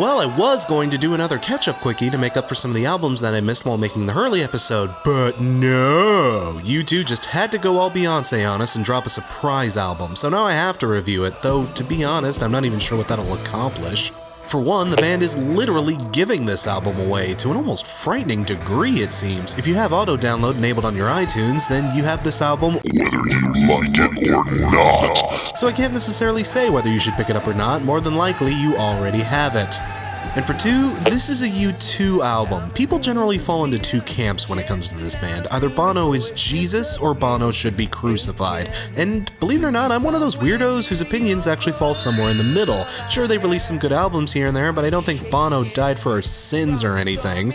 Well, I was going to do another catch-up quickie to make up for some of the albums that I missed while making the Hurley episode, but no! U2 just had to go all Beyonce on us and drop a surprise album, so now I have to review it, though to be honest, I'm not even sure what that'll accomplish. For one, the band is literally giving this album away to an almost frightening degree, it seems. If you have auto-download enabled on your iTunes, then you have this album whether you like it or not. So I can't necessarily say whether you should pick it up or not, more than likely you already have it. And for two, this is a U2 album. People generally fall into two camps when it comes to this band. Either Bono is Jesus or Bono should be crucified. And believe it or not, I'm one of those weirdos whose opinions actually fall somewhere in the middle. Sure, they've released some good albums here and there, but I don't think Bono died for our sins or anything.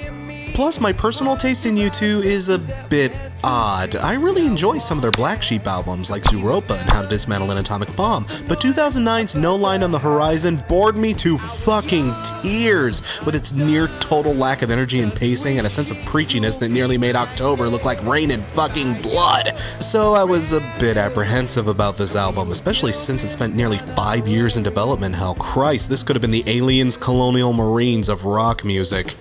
Plus, my personal taste in U2 is a bit odd. I really enjoy some of their Black Sheep albums, like Zooropa and How to Dismantle an Atomic Bomb, but 2009's No Line on the Horizon bored me to fucking tears, with its near-total lack of energy and pacing and a sense of preachiness that nearly made October look like rain and fucking blood. So I was a bit apprehensive about this album, especially since it spent nearly 5 years in development. Hell, Christ, this could have been the Aliens Colonial Marines of rock music.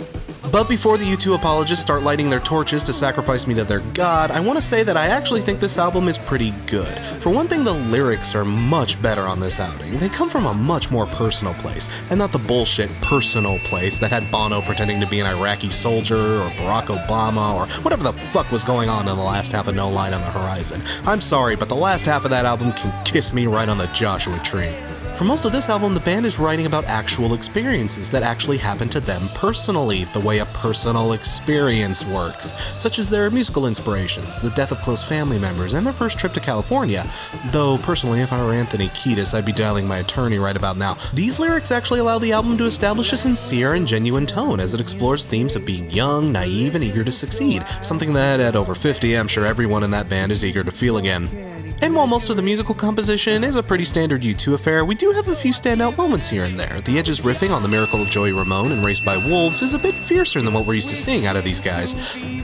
But before the U2 apologists start lighting their torches to sacrifice me to their god, I want to say that I actually think this album is pretty good. For one thing, the lyrics are much better on this outing. They come from a much more personal place, and not the bullshit personal place that had Bono pretending to be an Iraqi soldier, or Barack Obama, or whatever the fuck was going on in the last half of No Line on the Horizon. I'm sorry, but the last half of that album can kiss me right on the Joshua Tree. For most of this album, the band is writing about actual experiences that actually happened to them personally, the way a personal experience works, such as their musical inspirations, the death of close family members, and their first trip to California. Though, personally, if I were Anthony Kiedis, I'd be dialing my attorney right about now. These lyrics actually allow the album to establish a sincere and genuine tone as it explores themes of being young, naive, and eager to succeed, something that, at over 50, I'm sure everyone in that band is eager to feel again. And while most of the musical composition is a pretty standard U2 affair, we do have a few standout moments here and there. The Edge's riffing on The Miracle of Joey Ramone and Raised by Wolves is a bit fiercer than what we're used to seeing out of these guys.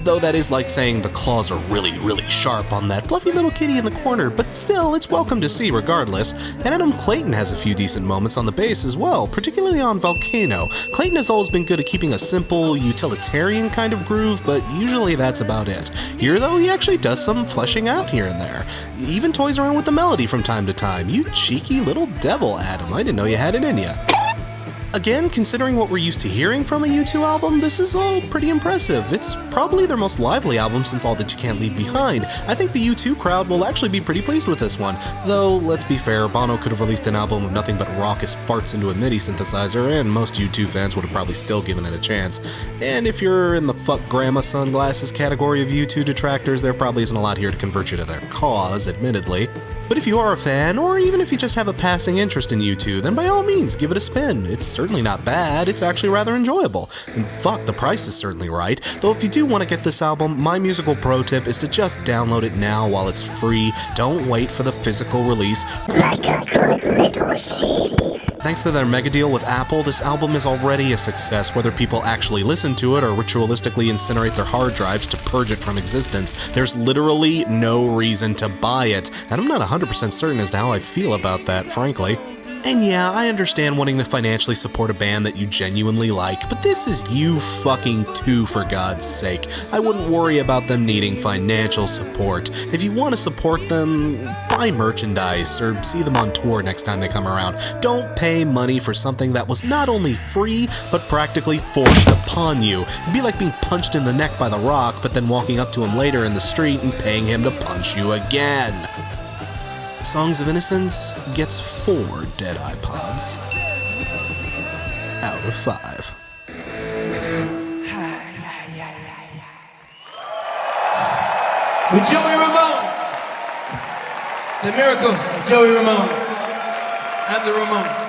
Though that is like saying the claws are really, really sharp on that fluffy little kitty in the corner, but still, it's welcome to see regardless. And Adam Clayton has a few decent moments on the bass as well, particularly on Volcano. Clayton has always been good at keeping a simple, utilitarian kind of groove, but usually that's about it. Here though, he actually does some fleshing out here and there. Even toys around with the melody from time to time. You cheeky little devil, Adam. I didn't know you had it in you. Again, considering what we're used to hearing from a U2 album, this is all pretty impressive. It's probably their most lively album since All That You Can't Leave Behind. I think the U2 crowd will actually be pretty pleased with this one. Though, let's be fair, Bono could have released an album of nothing but raucous farts into a MIDI synthesizer, and most U2 fans would have probably still given it a chance. And if you're in the fuck grandma sunglasses category of U2 detractors, there probably isn't a lot here to convert you to their cause, admittedly. But if you are a fan, or even if you just have a passing interest in U2, then by all means, give it a spin. It's certainly not bad, it's actually rather enjoyable. And fuck, the price is certainly right. Though if you do want to get this album, my musical pro tip is to just download it now while it's free. Don't wait for the physical release. Like a good little sheep. Thanks to their mega deal with Apple, this album is already a success, whether people actually listen to it or ritualistically incinerate their hard drives to purge it from existence. There's literally no reason to buy it, and I'm not 100% certain as to how I feel about that, frankly. And yeah, I understand wanting to financially support a band that you genuinely like, but this is U2 for God's sake. I wouldn't worry about them needing financial support. If you want to support them, buy merchandise or see them on tour next time they come around. Don't pay money for something that was not only free, but practically forced upon you. It'd be like being punched in the neck by The Rock, but then walking up to him later in the street and paying him to punch you again. Songs of Innocence gets 4 dead iPods out of 5. For Joey Ramone, The Miracle of Joey Ramone, and the Ramones.